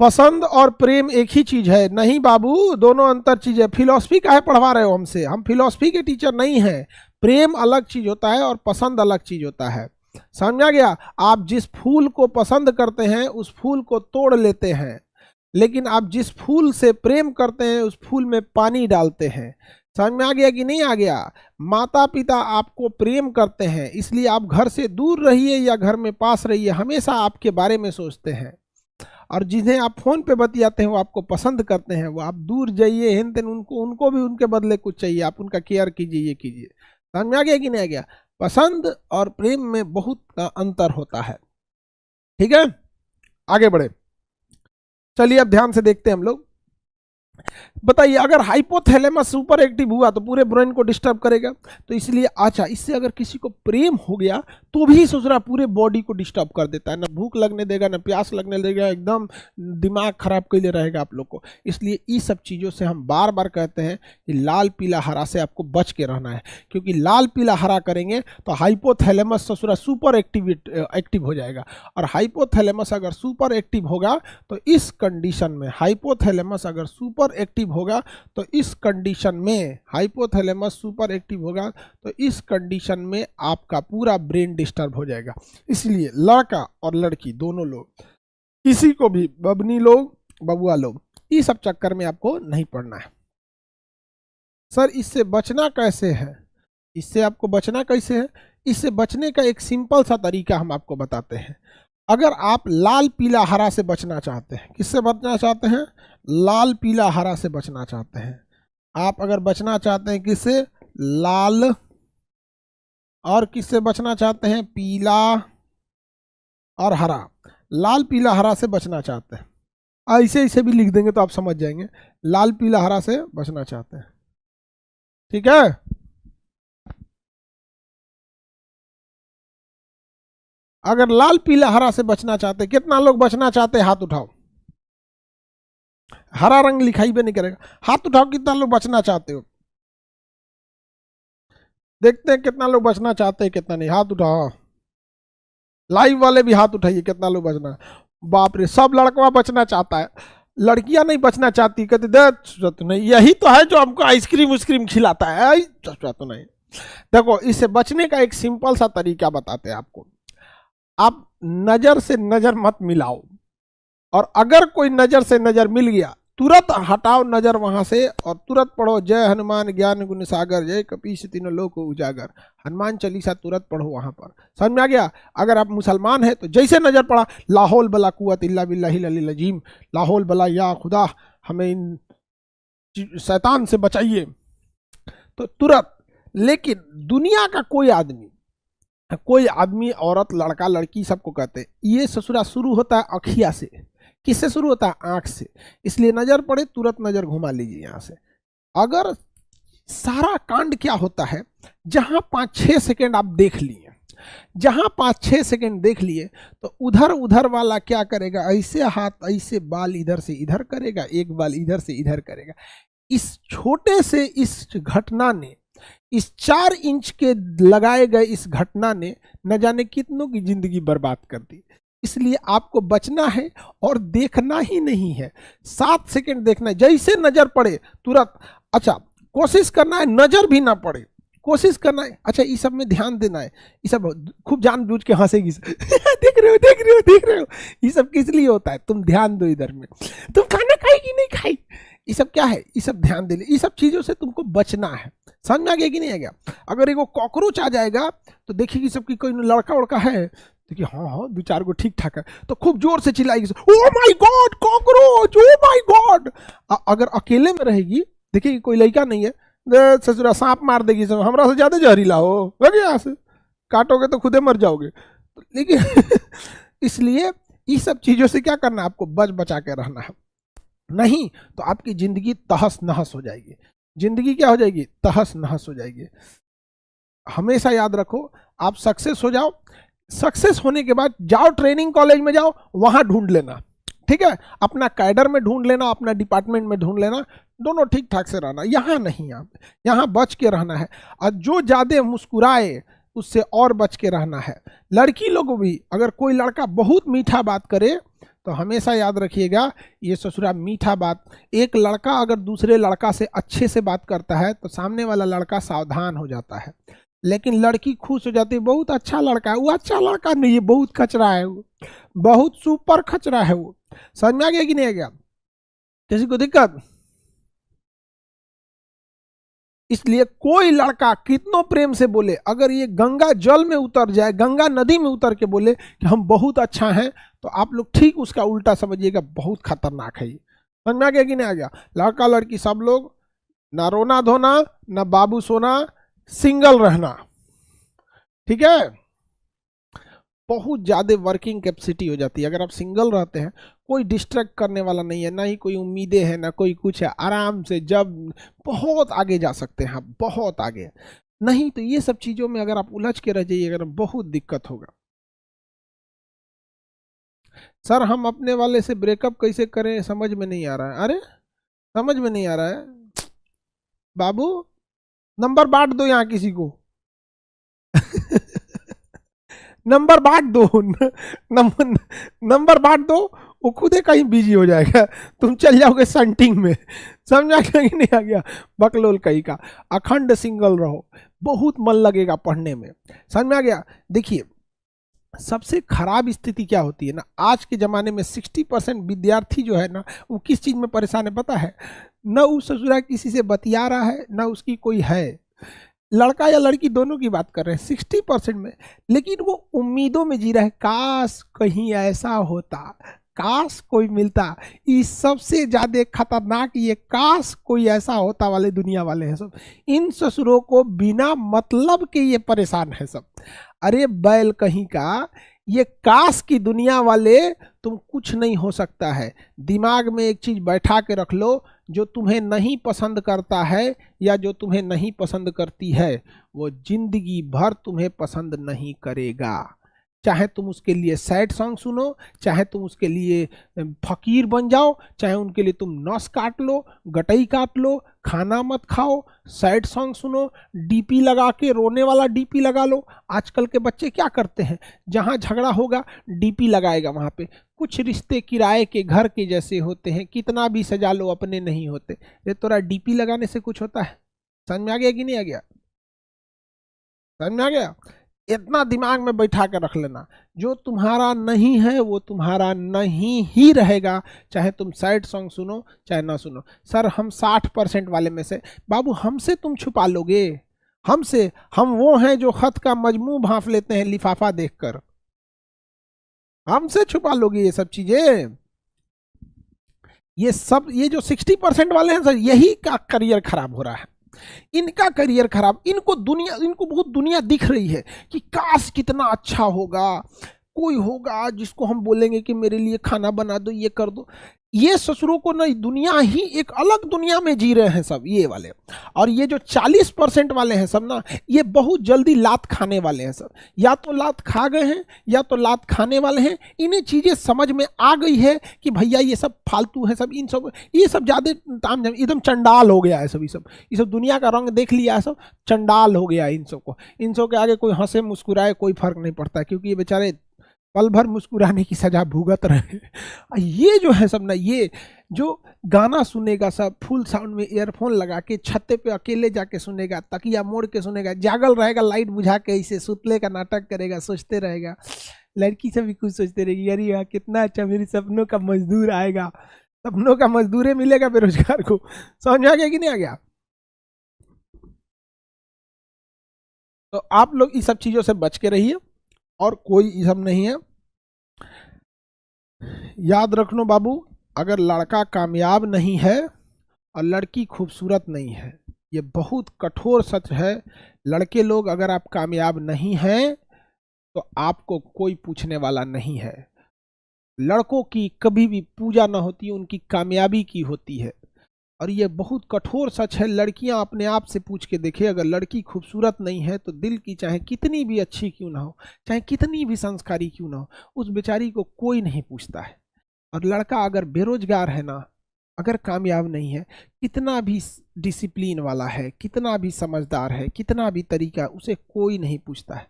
पसंद और प्रेम एक ही चीज है? नहीं बाबू, दोनों अंतर चीज है। फिलॉसफी काहे पढ़वा रहे हो हमसे? हम फिलॉसफी के टीचर नहीं हैं। प्रेम अलग चीज होता है और पसंद अलग चीज होता है, समझा गया? आप जिस फूल को पसंद करते हैं उस फूल को तोड़ लेते हैं, लेकिन आप जिस फूल से प्रेम करते हैं उस फूल में पानी डालते हैं। समझ में आ गया कि नहीं आ गया? माता पिता आपको प्रेम करते हैं, इसलिए आप घर से दूर रहिए या घर में पास रहिए, हमेशा आपके बारे में सोचते हैं। और जिन्हें आप फोन पे बतियाते हैं वो आपको पसंद करते हैं, वो आप दूर जाइए हिन तेन, उनको भी उनके बदले कुछ चाहिए, आप उनका केयर कीजिए, ये कीजिए। समझ में आ गया कि नहीं आ गया? पसंद और प्रेम में बहुत का अंतर होता है, ठीक है? आगे बढ़े, चलिए अब ध्यान से देखते हैं हम लोग। बताइए, अगर हाइपोथैलेमस सुपर एक्टिव हुआ तो पूरे ब्रेन को डिस्टर्ब करेगा, तो इसलिए अच्छा, इससे अगर किसी को प्रेम हो गया तो भी सोच रहा पूरे बॉडी को डिस्टर्ब कर देता है, ना भूख लगने देगा ना प्यास लगने देगा, एकदम दिमाग खराब कर ले रहेगा आप लोग को। इसलिए इस सब चीज़ों से हम बार बार कहते हैं कि लाल पीला हरा से आपको बच के रहना है, क्योंकि लाल पीला हरा करेंगे तो हाइपोथैलेमस ससुरा सुपर एक्टिव हो जाएगा। और हाइपोथैलेमस अगर सुपर एक्टिव होगा तो इस कंडीशन में, हाइपोथैलेमस अगर सुपर एक्टिव होगा तो इस कंडीशन में, हाइपोथैलेमस सुपर एक्टिव होगा तो इस कंडीशन में आपका पूरा ब्रेन डिस्टर्ब हो जाएगा। इसलिए लड़का और लड़की दोनों लोग, किसी को भी, बबनी लोग बबुआ लोग, इस सब चक्कर में आपको नहीं पड़ना है। सर इससे बचना कैसे है? इससे आपको बचना कैसे है? इससे बचने का एक सिंपल सा तरीका हम आपको बताते हैं। अगर आप लाल पीला हरा से बचना चाहते हैं, किससे बचना चाहते हैं? लाल पीला हरा से बचना चाहते हैं। आप अगर बचना चाहते हैं किससे? लाल, और किससे बचना चाहते हैं? पीला और हरा। लाल पीला हरा से बचना चाहते हैं, ऐसे ऐसे भी लिख देंगे तो आप समझ जाएंगे। लाल पीला हरा से बचना चाहते हैं, ठीक है? अगर लाल पीला हरा से बचना चाहते हैं, कितना लोग बचना चाहते हैं? हाथ उठाओ। हरा रंग लिखाई भी नहीं करेगा, हाथ उठाओ, कितना लोग बचना चाहते हो? देखते हैं कितना लोग बचना चाहते हैं, कितना नहीं। हाथ उठाओ, लाइव वाले भी हाथ उठाइए, कितना लोग बचना। बाप रे, सब लड़का बचना चाहता है, लड़कियां नहीं बचना चाहती, कहते दे नहीं, यही तो है जो हमको आइसक्रीम उस्क्रीम खिलाता है। तो नहीं, देखो इससे बचने का एक सिंपल सा तरीका बताते हैं आपको। आप नजर से नजर मत मिलाओ, और अगर कोई नजर से नजर मिल गया तुरंत हटाओ नजर वहां से और तुरंत पढ़ो जय हनुमान ज्ञान गुण सागर जय कपीस तीनों लोक उजागर, हनुमान चालीसा तुरंत पढ़ो वहां पर। समझ में आ गया? अगर आप मुसलमान हैं तो जैसे नजर पड़ा, लाहौल बला कुव्वत इल्ला बिल्लाहिल अलील अजीम, लाहौल बला या खुदा हमें इन शैतान से बचाइए, तो तुरंत। लेकिन दुनिया का कोई आदमी औरत लड़का लड़की सबको कहते हैं, ये ससुरा शुरू होता है अखिया से। किससे शुरू होता है? आंख से। इसलिए नजर पड़े तुरंत नजर घुमा लीजिए यहां से। अगर सारा कांड क्या होता है, जहां 5-6 सेकेंड आप देख लिए, जहां 5-6 सेकेंड देख लिए तो उधर उधर वाला क्या करेगा? ऐसे हाथ ऐसे बाल इधर से इधर करेगा, एक बाल इधर से इधर करेगा। इस छोटे से इस घटना ने, इस 4 इंच के लगाए गए इस घटना ने न जाने कितनों की जिंदगी बर्बाद कर दी। इसलिए आपको बचना है और देखना ही नहीं है, 7 सेकंड देखना है, जैसे नजर पड़े तुरंत। अच्छा, कोशिश करना है नजर भी ना पड़े, कोशिश करना है। अच्छा, ये सब में ध्यान देना है, ये सब खूब जानबूझ के हंसेगी देख रहे हो, ये सब किस लिए होता है? तुम ध्यान दो इधर में, तुम खाना खाएगी नहीं खाई, ये सब क्या है? ये सब ध्यान दे ले, ये सब चीजों से तुमको बचना है। समझ में आ गया कि नहीं आ गया? अगर एगो कॉकरोच आ जाएगा तो देखिए कि सबकी कोई लड़का उड़का है, देखिए हाँ 2-4 गो ठीक ठाक है, तो खूब जोर से चिल्लाएगी, oh my god cockroach, oh my god. अगर अकेले में रहेगी, देखिए कोई लड़का नहीं है, ससुरा सांप मार देगी, सब हमरा से ज्यादा जहरीला हो लगे, यहाँ से काटोगे तो खुदे मर जाओगे। लेकिन इसलिए इस सब चीजों से क्या करना है? आपको बचा के रहना है, नहीं तो आपकी जिंदगी तहस नहस हो जाएगी। जिंदगी क्या हो जाएगी? तहस नहस हो जाएगी। हमेशा याद रखो, आप सक्सेस हो जाओ, सक्सेस होने के बाद जाओ ट्रेनिंग कॉलेज में जाओ, वहां ढूंढ लेना, ठीक है? अपना कैडर में ढूंढ लेना, अपना डिपार्टमेंट में ढूंढ लेना, दोनों ठीक ठाक से रहना। यहाँ नहीं, आप यहाँ बच के रहना है। और जो ज्यादा मुस्कुराए उससे और बच के रहना है। लड़की लोग भी, अगर कोई लड़का बहुत मीठा बात करे तो हमेशा याद रखिएगा ये ससुरा मीठा बात, एक लड़का अगर दूसरे लड़का से अच्छे से बात करता है तो सामने वाला लड़का सावधान हो जाता है, लेकिन लड़की खुश हो जाती है, बहुत अच्छा लड़का है, वो अच्छा लड़का नहीं है, बहुत खचरा है वो, बहुत सुपर खचरा है वो। समझ में आ गया कि नहीं आ गया? किसी को दिक्कत? इसलिए कोई लड़का कितनों प्रेम से बोले, अगर ये गंगा जल में उतर जाए, गंगा नदी में उतर के बोले कि हम बहुत अच्छा हैं, तो आप लोग ठीक उसका उल्टा समझिएगा, बहुत खतरनाक है ये। समझ में आ गया कि नहीं आ गया? लड़का लड़की सब लोग ना रोना धोना, ना बाबू सोना, सिंगल रहना, ठीक है? बहुत ज्यादा वर्किंग कैपेसिटी हो जाती है अगर आप सिंगल रहते हैं, कोई डिस्ट्रैक्ट करने वाला नहीं है, ना ही कोई उम्मीदें हैं, ना कोई कुछ है, आराम से जब बहुत आगे जा सकते हैं आप, बहुत आगे। नहीं तो ये सब चीजों में अगर आप उलझ के रह जाइएगा बहुत दिक्कत होगा। सर हम अपने वाले से ब्रेकअप कैसे करें, समझ में नहीं आ रहा है। अरे समझ में नहीं आ रहा है बाबू, नंबर बांट दो यहाँ किसी को नंबर बांट दो नंबर बांट दो, वो खुद ही कहीं बिजी हो जाएगा, तुम चल जाओगे संटिंग में। समझ आ गया कि नहीं आ गया? बकलोल कहीं का। अखंड सिंगल रहो, बहुत मन लगेगा पढ़ने में। समझ में आ गया? देखिए सबसे खराब स्थिति क्या होती है ना, आज के ज़माने में 60% विद्यार्थी जो है ना, वो किस चीज़ में परेशान है पता है? न उस ससुरा किसी से बतिया रहा है, न उसकी कोई है, लड़का या लड़की दोनों की बात कर रहे हैं 60% में, लेकिन वो उम्मीदों में जी रहा है, काश कहीं ऐसा होता, काश कोई मिलता। इस सबसे ज्यादा खतरनाक ये काश कोई ऐसा होता वाले दुनिया वाले हैं सब। इन ससुरों को बिना मतलब के ये परेशान है सब। अरे बैल कहीं का, ये काश की दुनिया वाले, तुम कुछ नहीं हो सकता है। दिमाग में एक चीज बैठा के रख लो, जो तुम्हें नहीं पसंद करता है या जो तुम्हें नहीं पसंद करती है, वो जिंदगी भर तुम्हें पसंद नहीं करेगा। चाहे तुम उसके लिए सैड सॉन्ग सुनो, चाहे तुम उसके लिए फकीर बन जाओ, चाहे उनके लिए तुम नस काट लो, गटई काट लो, खाना मत खाओ, सैड सॉन्ग सुनो, डीपी लगा के, रोने वाला डीपी लगा लो। आजकल के बच्चे क्या करते हैं, जहां झगड़ा होगा डीपी लगाएगा वहां पे। कुछ रिश्ते किराए के घर के जैसे होते हैं, कितना भी सजा लो अपने नहीं होते। ये तोरा डीपी लगाने से कुछ होता है? समझ में आ गया कि नहीं आ गया? समझ में आ गया? इतना दिमाग में बैठा कर रख लेना, जो तुम्हारा नहीं है वो तुम्हारा नहीं ही रहेगा, चाहे तुम सैड सॉन्ग सुनो चाहे ना सुनो। सर हम 60% वाले में से, बाबू हमसे तुम छुपा लोगे? हमसे? हम वो हैं जो खत का मजमू भांप लेते हैं लिफाफा देखकर, हमसे छुपा लोगे ये सब चीजें? ये सब, ये जो 60% वाले हैं सर, यही का करियर खराब हो रहा है, इनका करियर खराब। इनको दुनिया, इनको बहुत दुनिया दिख रही है कि काश कितना अच्छा होगा, कोई होगा जिसको हम बोलेंगे कि मेरे लिए खाना बना दो, ये कर दो। ये ससुरों को ना दुनिया ही एक अलग दुनिया में जी रहे हैं सब ये वाले। और ये जो 40% वाले हैं सब ना, ये बहुत जल्दी लात खाने वाले हैं सब। या तो लात खा गए हैं या तो लात खाने वाले हैं। इन्हें चीजें समझ में आ गई है कि भैया ये सब फालतू है सब, इन सब, ये सब ज्यादा ताम झाम, एकदम चंडाल हो गया है सब। ये सब दुनिया का रंग देख लिया है सब, चंडाल हो गया है इन सबको। इन सब के आगे कोई हंसे मुस्कुराए कोई फर्क नहीं पड़ता, क्योंकि ये बेचारे पल भर मुस्कुराने की सजा भुगत रहे। ये जो है सब ना, ये जो गाना सुनेगा सब फुल साउंड में ईयरफोन लगा के, छत्ते पे अकेले जाके सुनेगा, तकिया मोड़ के सुनेगा, जागल रहेगा, लाइट बुझा के इसे सुतले का नाटक करेगा, सोचते रहेगा। लड़की से भी कुछ सोचते रहेगी, अरे यार कितना अच्छा मेरी सपनों का मजदूर आएगा, सपनों का मजदूर मिलेगा बेरोजगार को। समझ में आ गया कि नहीं आ गया? तो आप लोग इस सब चीजों से बच के रहिए, और कोई सब नहीं है। याद रखना बाबू, अगर लड़का कामयाब नहीं है और लड़की खूबसूरत नहीं है, ये बहुत कठोर सच है। लड़के लोग अगर आप कामयाब नहीं हैं तो आपको कोई पूछने वाला नहीं है। लड़कों की कभी भी पूजा ना होती है, उनकी कामयाबी की होती है। और ये बहुत कठोर सच है। लड़कियां अपने आप से पूछ के देखे, अगर लड़की खूबसूरत नहीं है तो दिल की चाहे कितनी भी अच्छी क्यों ना हो, चाहे कितनी भी संस्कारी क्यों ना हो, उस बेचारी को कोई नहीं पूछता है। और लड़का अगर बेरोजगार है ना, अगर कामयाब नहीं है, कितना भी डिसिप्लिन वाला है, कितना भी समझदार है, कितना भी तरीका, उसे कोई नहीं पूछता है।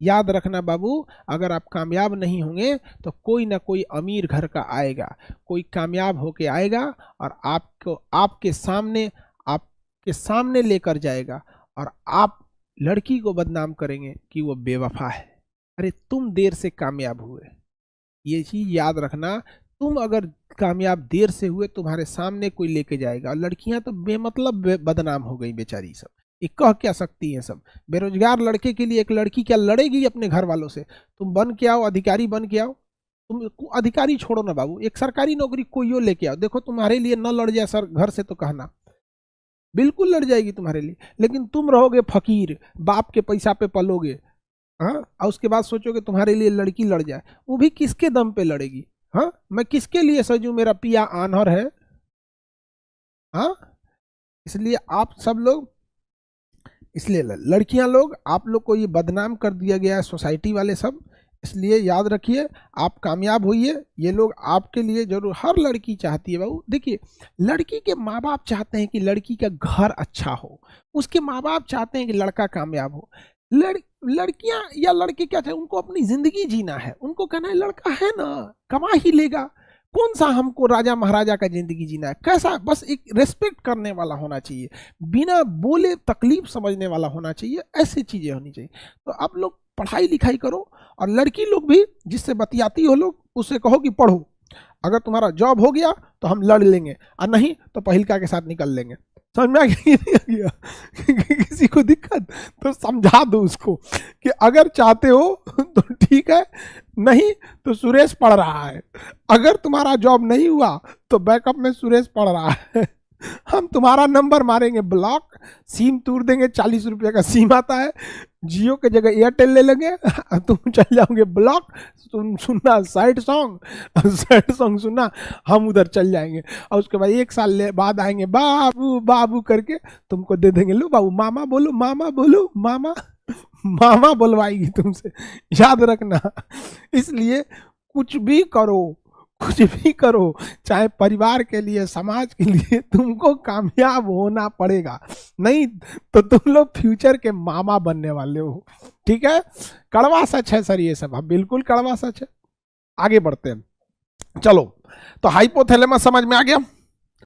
याद रखना बाबू, अगर आप कामयाब नहीं होंगे तो कोई ना कोई अमीर घर का आएगा, कोई कामयाब होके आएगा और आपको आपके सामने लेकर जाएगा और आप लड़की को बदनाम करेंगे कि वो बेवफा है। अरे तुम देर से कामयाब हुए, ये चीज याद रखना। तुम अगर कामयाब देर से हुए, तुम्हारे सामने कोई लेके जाएगा। और लड़कियां तो बेमतलब बदनाम हो गई बेचारी सब, ये कह क्या सकती हैं सब। बेरोजगार लड़के के लिए एक लड़की क्या लड़ेगी अपने घर वालों से? तुम बन के आओ, अधिकारी बन के आओ। तुम अधिकारी छोड़ो ना बाबू, एक सरकारी नौकरी कोई लेके आओ। देखो तुम्हारे लिए न लड़ जाए सर घर से तो कहना, बिल्कुल लड़ जाएगी तुम्हारे लिए। लेकिन तुम रहोगे फकीर, बाप के पैसा पे पलोगे, हाँ, और उसके बाद सोचोगे तुम्हारे लिए लड़की लड़ जाए। वो भी किसके दम पे लड़ेगी? हाँ, मैं किसके लिए सजू, मेरा पिया आनहर है? हाँ, इसलिए आप सब लोग, इसलिए लड़कियां लोग, आप लोग को ये बदनाम कर दिया गया है सोसाइटी वाले सब। इसलिए याद रखिए, आप कामयाब होइए। ये लोग आपके लिए जरूर, हर लड़की चाहती है बाबू। देखिए, लड़की के माँ बाप चाहते हैं कि लड़की का घर अच्छा हो, उसके माँ बाप चाहते हैं कि लड़का कामयाब हो। लड़कियां या लड़के क्या चाहते हैं? उनको अपनी जिंदगी जीना है, उनको कहना है लड़का है ना, कमा ही लेगा, कौन सा हमको राजा महाराजा का जिंदगी जीना है, कैसा, बस एक रेस्पेक्ट करने वाला होना चाहिए, बिना बोले तकलीफ समझने वाला होना चाहिए, ऐसी चीजें होनी चाहिए। तो आप लोग पढ़ाई लिखाई करो, और लड़की लोग भी जिससे बतियाती हो लोग, उससे कहो कि पढ़ो, अगर तुम्हारा जॉब हो गया तो हम लड़ लेंगे, और नहीं तो पहिलका के साथ निकल लेंगे। समझ में आ गया? किसी को दिक्कत तो समझा दो उसको कि अगर चाहते हो तो ठीक है, नहीं तो सुरेश पढ़ रहा है। अगर तुम्हारा जॉब नहीं हुआ तो बैकअप में सुरेश पढ़ रहा है। हम तुम्हारा नंबर मारेंगे ब्लॉक, सिम तोड़ देंगे, 40 रुपये का सिम आता है, जियो के जगह एयरटेल ले लेंगे, तुम चल जाओगे ब्लॉक, तुम सुनना सैड सॉन्ग सुनना, हम उधर चल जाएंगे, और उसके बाद 1 साल बाद आएंगे, बाबू बाबू करके तुमको दे देंगे, लो बाबू मामा बोलो, मामा बोलो, मामा मामा बुलवाएगी तुमसे, याद रखना। इसलिए कुछ भी करो, कुछ भी करो, चाहे परिवार के लिए, समाज के लिए, तुमको कामयाब होना पड़ेगा, नहीं तो तुम लोग फ्यूचर के मामा बनने वाले हो। ठीक है, कड़वा सच है सर ये सब, हाँ बिल्कुल कड़वा सच है। आगे बढ़ते हैं, चलो। तो हाइपोथैलेमस समझ में आ गया।